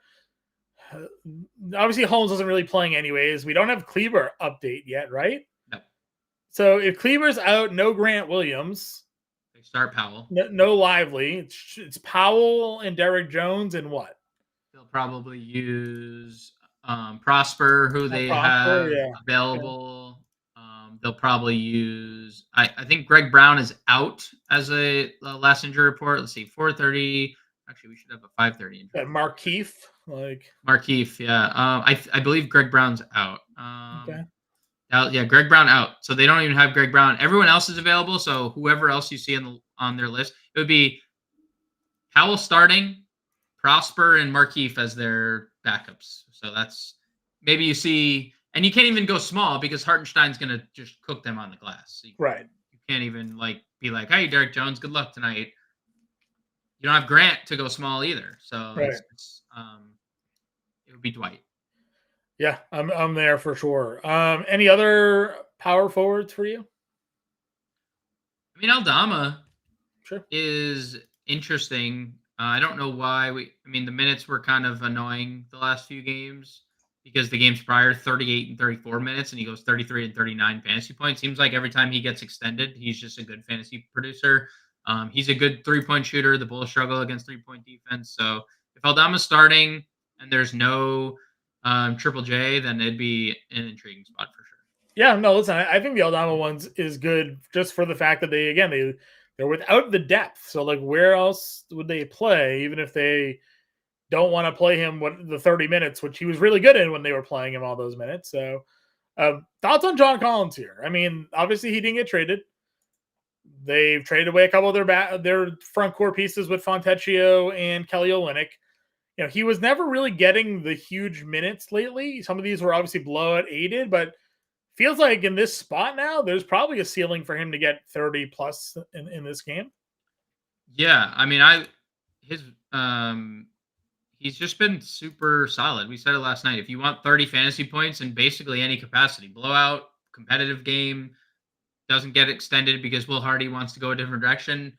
obviously Holmes isn't really playing anyways. We don't have Kleber update yet, right? No. So if Kleber's out, no Grant Williams. They start Powell. No Lively. It's Powell and Derek Jones and what? They'll probably use Prosper, who they have available. They'll probably use. I think Greg Brown is out as a last injury report. Let's see, 4:30. Actually, we should have a 5:30 injury. And Markeith, yeah. I believe Greg Brown's out. Okay. Greg Brown out. So they don't even have Greg Brown. Everyone else is available. So whoever else you see on their list, it would be Powell starting, Prosper and Markeith as their backups. So that's maybe you see. And you can't even go small because Hartenstein's going to just cook them on the glass. So right. You can't even be like, "Hey, Derek Jones, good luck tonight." You don't have Grant to go small either. So it would be Dwight. Yeah, I'm there for sure. Any other power forwards for you? I mean, Aldama is interesting. I don't know why the minutes were kind of annoying the last few games. Because the games prior, 38 and 34 minutes, and he goes 33 and 39 fantasy points. Seems like every time he gets extended, he's just a good fantasy producer. He's a good 3-point shooter. The Bulls struggle against 3-point defense. So if Aldama's starting and there's no Triple J, then it'd be an intriguing spot for sure. Yeah, no, listen, I think the Aldama ones is good just for the fact that they're without the depth. So, like, where else would they play, even if they don't want to play him the 30 minutes, which he was really good in when they were playing him all those minutes. So thoughts on John Collins here. I mean, obviously he didn't get traded. They've traded away a couple of their front court pieces with Fontecchio and Kelly Olynyk. You know, he was never really getting the huge minutes lately. Some of these were obviously blowout aided, but feels like in this spot now, there's probably a ceiling for him to get 30 plus in this game. Yeah. I mean, he's just been super solid. We said it last night. If you want 30 fantasy points in basically any capacity, blowout, competitive game, doesn't get extended because Will Hardy wants to go a different direction,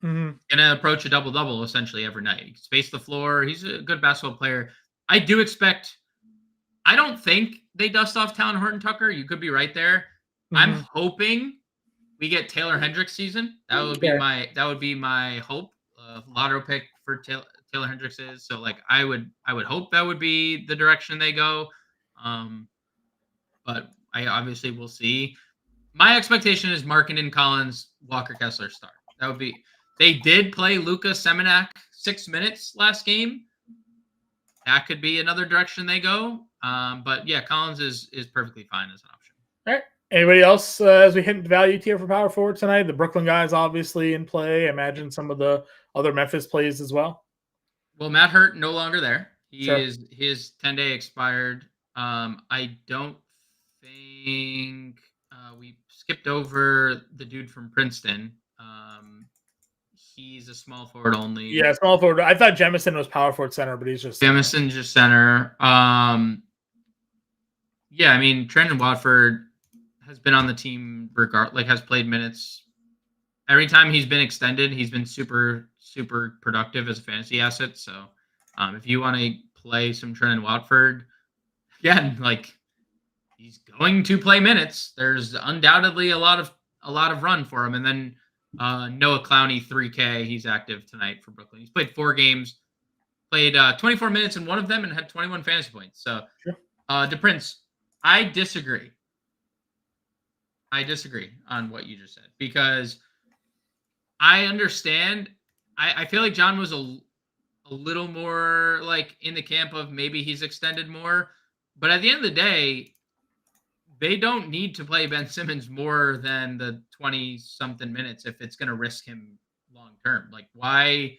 gonna approach a double-double essentially every night. He can space the floor. He's a good basketball player. I don't think they dust off Talon Horton Tucker. You could be right there. I'm hoping we get Taylor Hendricks season. That would be my hope. Lotto pick for Taylor Hendricks is. So like I would hope that would be the direction they go. But I obviously will see. My expectation is Markkanen, Collins, Walker Kessler start. That would be. They did play Luka Semenak 6 minutes last game. That could be another direction they go. But yeah, Collins is perfectly fine as an option. All right. Anybody else as we hit the value tier for power forward tonight? The Brooklyn guys obviously in play. I imagine some of the other Memphis plays as well. Well, Matt Hurt no longer there. His 10-day expired. I don't think we skipped over the dude from Princeton. He's a small forward only. Yeah, small forward. I thought Jemison was power forward center, but he's just Jemison just center. Yeah, I mean Trendon Watford has been on the team has played minutes. Every time he's been extended, he's been super, super productive as a fantasy asset. So if you want to play some Trendon Watford, again, like he's going to play minutes. There's undoubtedly a lot of run for him. And then Noah Clowney, 3K. He's active tonight for Brooklyn. He's played 4 games, played 24 minutes in one of them, and had 21 fantasy points. So, DePrince, I disagree. On what you just said because I understand. I feel like John was a little more like in the camp of maybe he's extended more, but at the end of the day, they don't need to play Ben Simmons more than the 20-something minutes if it's going to risk him long term. Like, why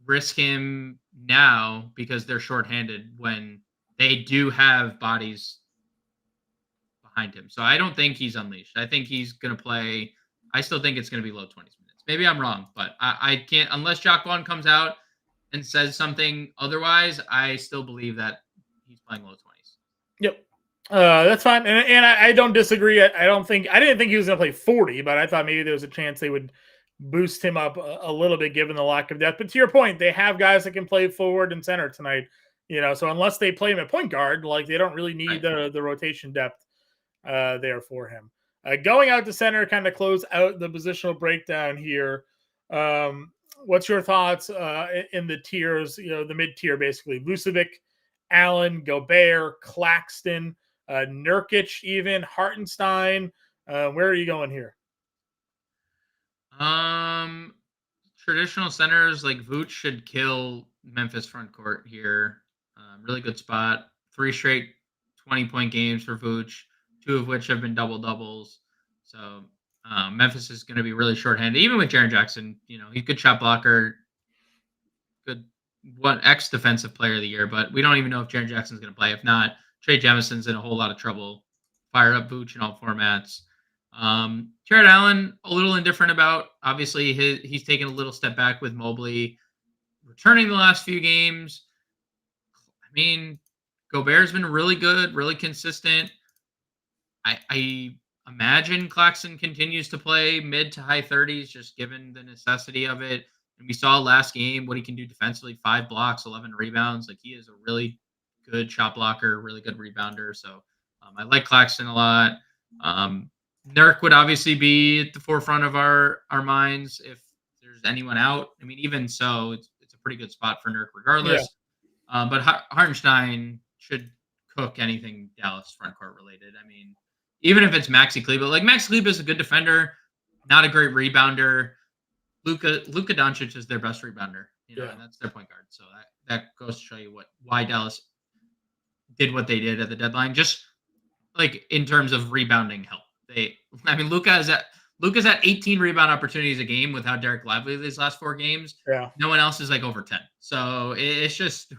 risk him now because they're shorthanded when they do have bodies behind him? So I don't think he's unleashed. I think he's going to play. I still think it's going to be low 20s minutes. Maybe I'm wrong, but I can't, unless Jacque Vaughn comes out and says something otherwise, I still believe that he's playing low 20s. Yep. That's fine. And I don't disagree. I didn't think he was going to play 40, but I thought maybe there was a chance they would boost him up a little bit given the lack of depth. But to your point, they have guys that can play forward and center tonight, so unless they play him at point guard, like they don't really need the rotation depth there for him. Going out to center, kind of close out the positional breakdown here. What's your thoughts in the tiers, the mid-tier basically? Vucevic, Allen, Gobert, Claxton, Nurkic, even Hartenstein. Where are you going here? Traditional centers like Vooch should kill Memphis front court here. Really good spot. 3 straight 20-point games for Vooch, 2 of which have been double-doubles. So Memphis is going to be really shorthanded, even with Jaren Jackson. He's a good shot blocker, good ex-defensive player of the year, but we don't even know if Jaren Jackson's going to play. If not, Trey Jemison's in a whole lot of trouble. Fire up Vooch in all formats. Jared Allen, a little indifferent about. Obviously, he's taken a little step back with Mobley returning the last few games. I mean, Gobert's been really good, really consistent. I imagine Claxton continues to play mid to high 30s, just given the necessity of it. And we saw last game what he can do defensively: 5 blocks, 11 rebounds. Like, he is a really good shot blocker, really good rebounder. So I like Claxton a lot. Nurk would obviously be at the forefront of our minds if there's anyone out. I mean, even so, it's a pretty good spot for Nurk regardless. Yeah. But Hartenstein should cook anything Dallas front court related. I mean, even if it's Maxi Kleber, like Maxi Kleber is a good defender, not a great rebounder. Luka Doncic is their best rebounder, and that's their point guard. So that goes to show you why Dallas did what they did at the deadline. Just like in terms of rebounding help, Luka's at 18 rebound opportunities a game without Derek Lively these last 4 games. Yeah, no one else is like over 10. So it's just,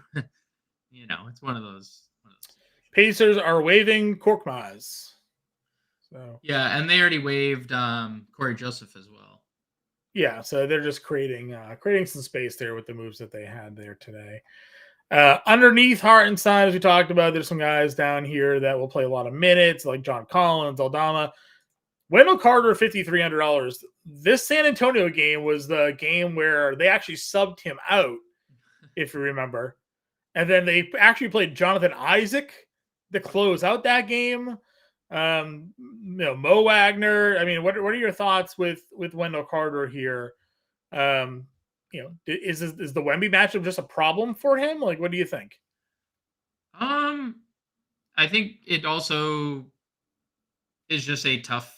it's one of those. Pacers are waiving Korkmaz. So yeah, and they already waived Corey Joseph as well. Yeah, so they're just creating some space there with the moves that they had there today. Underneath Hartenstein, as we talked about, there's some guys down here that will play a lot of minutes, like John Collins, Aldama. Wendell Carter, $5,300. This San Antonio game was the game where they actually subbed him out, if you remember. And then they actually played Jonathan Isaac to close out that game. Mo Wagner. I mean, what are your thoughts with Wendell Carter here? Is the Wemby matchup just a problem for him? Like, what do you think? I think it also is just a tough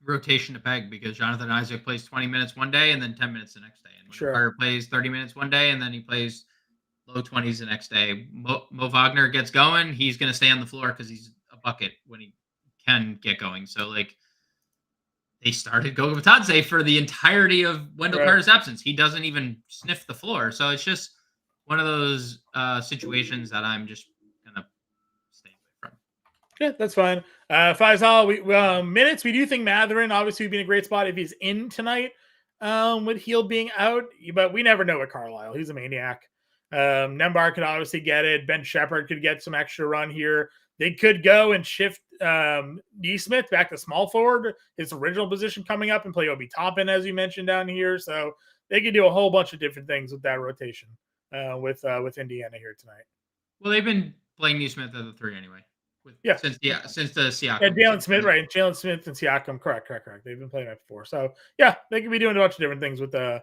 rotation to peg because Jonathan Isaac plays 20 minutes one day and then 10 minutes the next day. And Wendell Carter plays 30 minutes one day and then he plays low 20s the next day. Mo Wagner gets going. He's going to stay on the floor because he's a bucket when he can get going. So, like, they started Goga Bitadze for the entirety of Wendell Carter's absence. He doesn't even sniff the floor. So it's just one of those situations that I'm just going to stay away from. Yeah, that's fine. Faisal, minutes, we do think Mathurin obviously would be in a great spot if he's in tonight with Heel being out. But we never know with Carlisle. He's a maniac. Nembar could obviously get it. Ben Shepherd could get some extra run here. They could go and shift Neesmith back to small forward, his original position coming up, and play Obi Toppin, as you mentioned down here. So they could do a whole bunch of different things with that rotation with Indiana here tonight. Well, they've been playing Neesmith as a 3 anyway. Since the Siakam. Yeah, Jalen Smith, right? Jalen Smith and Siakam, correct. They've been playing that before. So yeah, they could be doing a bunch of different things with their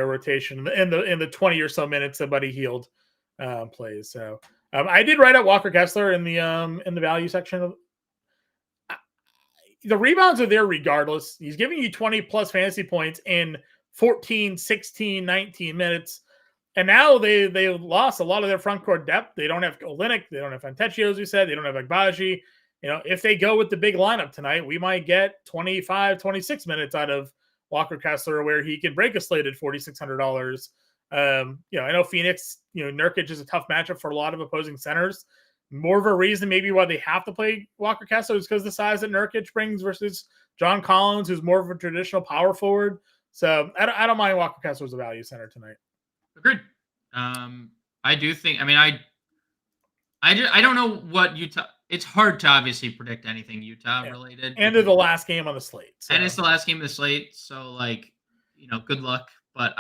rotation in the 20 or so minutes that Buddy Hield plays. So I did write out Walker Kessler in the value section. The rebounds are there regardless. He's giving you 20 plus fantasy points in 14, 16, 19 minutes. And now they lost a lot of their front court depth. They don't have Olynyk. They don't have Fontecchio, as we said. They don't have Agbaji. If they go with the big lineup tonight, we might get 25, 26 minutes out of Walker Kessler where he can break a slated $4,600. I know Phoenix, Nurkic is a tough matchup for a lot of opposing centers. More of a reason maybe why they have to play Walker Kessler is because the size that Nurkic brings versus John Collins, who's more of a traditional power forward. So I don't mind Walker Kessler as a value center tonight. Agreed. I do think. I mean, I don't know what Utah. It's hard to obviously predict anything Utah related. And they're the last game on the slate. So. And it's the last game of the slate, so good luck. But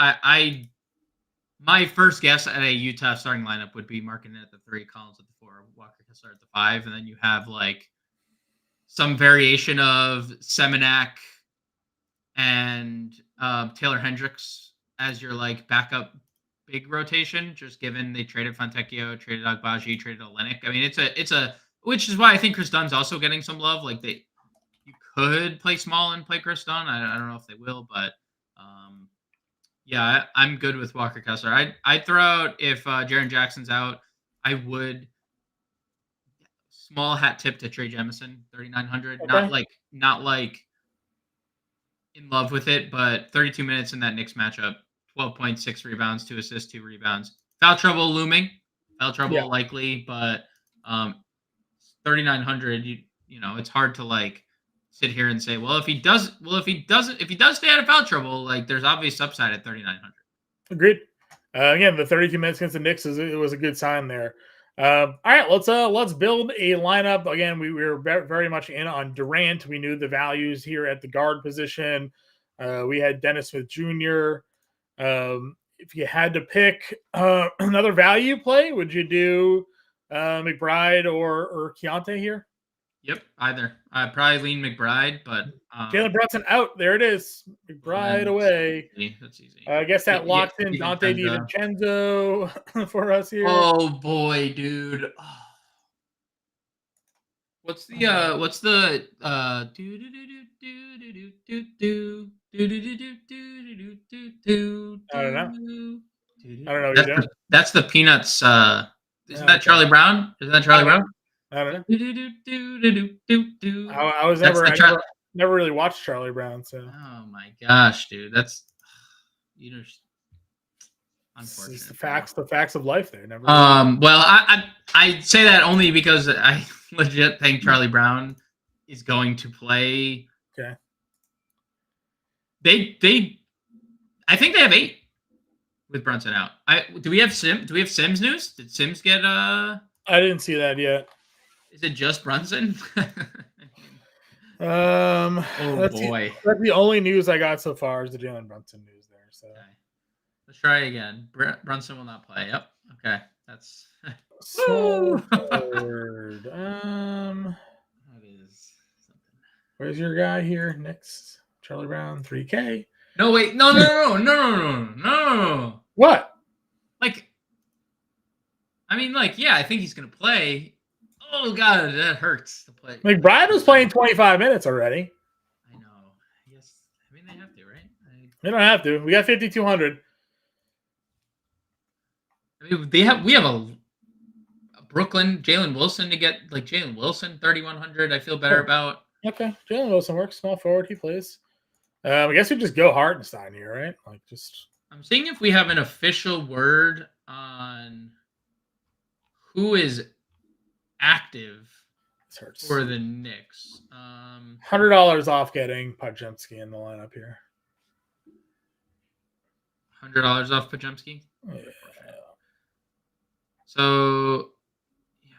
my first guess at a Utah starting lineup would be Markkanen at the 3, Collins at the 4, Walker Kessler at the 5, and then you have some variation of Semenak and Taylor Hendricks as your backup big rotation, just given they traded Fontecchio, traded Agbaji, traded Olynyk. I mean, it's a which is why I think Chris Dunn's also getting some love. You could play small and play Chris Dunn. I don't know if they will, but I'm good with Walker Kessler. I'd throw out if Jaren Jackson's out, I would small hat tip to Trey Jemison, 3,900. Okay. Not in love with it, but 32 minutes in that Knicks matchup. 12 points, 6 rebounds, 2 assists, 2 rebounds. Foul trouble looming. Likely, but 3,900. It's hard to sit here and say, well, if he does stay out of foul trouble, there's obvious upside at 3,900. Agreed. Again, the 32 minutes against the Knicks it was a good sign there. All right, let's build a lineup. Again, we were very much in on Durant. We knew the values here at the guard position. We had Dennis Smith Jr. If you had to pick another value play, would you do McBride or Keontae here? Yep, either. I'd probably lean McBride, but Jalen Brunson out. There it is. McBride away. That's easy. I guess that locks in Dante DiVincenzo for us here. Oh boy, dude. What's the I don't know. What you're doing. That's the Peanuts. Isn't that Charlie Brown? Isn't that Charlie Brown? I don't know. I was never really watched Charlie Brown. So. Oh my gosh, dude, that's unfortunate. It's the facts of life there. Never. Well, I say that only because I legit think Charlie Brown is going to play. Okay. I think they have 8. with Brunson out. Do we have Sims news? Did Sims get I didn't see that yet. Is it just Brunson? That's the only news I got so far is the Jalen Brunson news there. So okay. Let's try again. Brunson will not play. Yep. Okay. That's small forward. That is something. Where's your guy here? Next, Charlie Brown, 3K. No, wait. No. What? Yeah, I think he's gonna play. Oh God, that hurts to play. McBride was playing 25 minutes already. I know. Yes. I mean, they have to, right? They don't have to. We got 5,200. I mean, we have a Brooklyn Jalen Wilson to get Jalen Wilson 3,100. I feel better about. Okay, Jalen Wilson works small forward. He plays. I guess we just go Hartenstein here, right? I'm seeing if we have an official word on who is active for the Knicks. $100 off getting Podziemski in the lineup here. $100 off Podziemski? Yeah. So, yeah,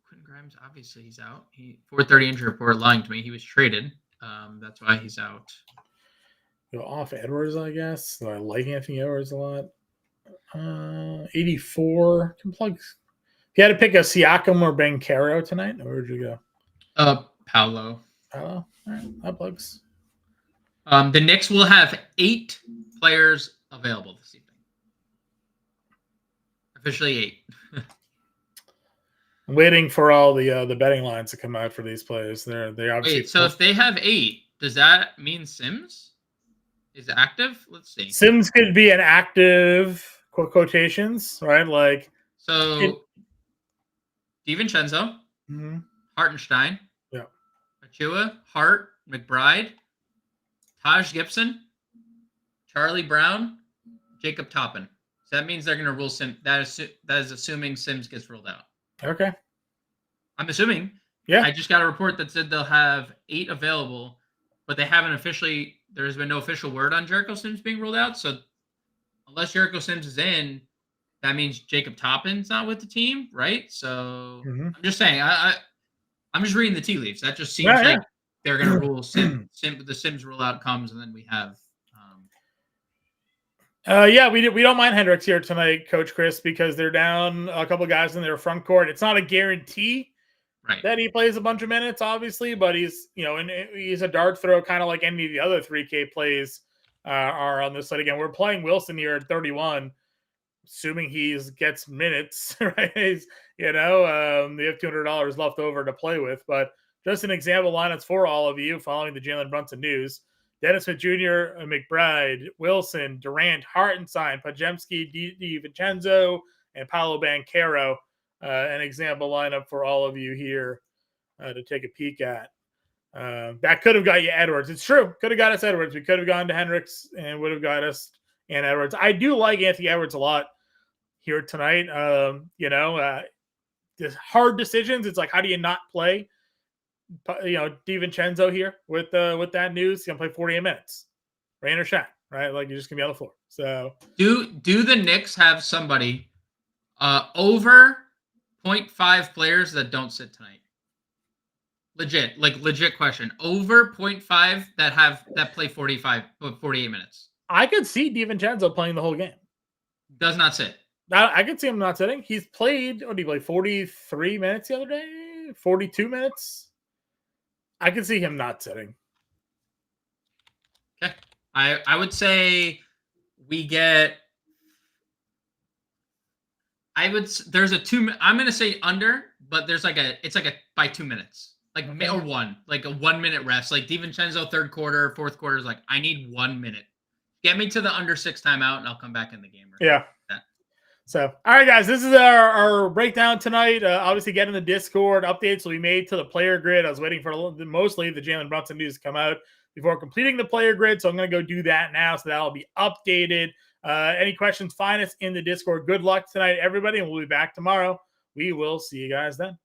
Quentin Grimes, obviously he's out. 4:30 injury report lying to me. He was traded. That's why he's out. Go off Edwards, I guess. So I like Anthony Edwards a lot. 84. Can plug. If you had to pick a Siakam or Banchero tonight, where would you go? Paolo. All right, that plugs. The Knicks will have 8 players available this evening. Officially 8. I'm waiting for all the betting lines to come out for these plays. They obviously. Wait, so if they have 8, does that mean Sims is active? Let's see. Sims could be an active quotations, right? DiVincenzo, mm-hmm. Hartenstein, yeah, Achua, Hart, McBride, Taj Gibson, Charlie Brown, Jacob Toppin. So that means they're going to rule Sims. That is assuming Sims gets ruled out. Okay. I'm assuming. Yeah. I just got a report that said they'll have 8 available, but they haven't officially. There has been no official word on Jericho Sims being ruled out. So unless Jericho Sims is in, that means Jacob Toppin's not with the team, right? So I'm just saying, I'm just reading the tea leaves. That just seems they're going to rule the Sims rule out comes, and then we have. We don't mind Hendricks here tonight, Coach Chris, because they're down a couple guys in their front court. It's not a guarantee that he plays a bunch of minutes, obviously, but he's a dart throw, kind of like any of the other 3K plays are on this side. Again, we're playing Wilson here at 31. Assuming he gets minutes, right? They have $200 left over to play with. But just an example lineups for all of you following the Jalen Brunson news. Dennis Smith Jr., McBride, Wilson, Durant, Hartenstein, Podziemski, DiVincenzo, and Paolo Banchero. An example lineup for all of you here to take a peek at. That could have got you Edwards. It's true. Could have got us Edwards. We could have gone to Hendricks and would have got us and Edwards. I do like Anthony Edwards a lot here tonight. The hard decisions. It's like, how do you not play? DiVincenzo here with that news. He's gonna play 48 minutes, rain or shine, right? Like you're just gonna be on the floor. So do the Knicks have somebody over 0.5 players that don't sit tonight? Legit question. Over 0.5 that play 48 minutes. I could see DiVincenzo playing the whole game. Does not sit. I could see him not sitting. He's played, 43 minutes the other day? 42 minutes? I could see him not sitting. Okay. I would say we get... there's a 2... I'm going to say under, but there's it's by 2 minutes. Or 1. Like a 1 minute rest. Like DiVincenzo third quarter, fourth quarter is I need 1 minute. Get me to the under 6 timeout, and I'll come back in the game. Yeah. So, all right, guys, this is our breakdown tonight. Obviously, getting the Discord updates will be made to the player grid. I was waiting for mostly the Jalen Brunson news to come out before completing the player grid, so I'm going to go do that now, so that'll be updated. Any questions, find us in the Discord. Good luck tonight, everybody, and we'll be back tomorrow. We will see you guys then.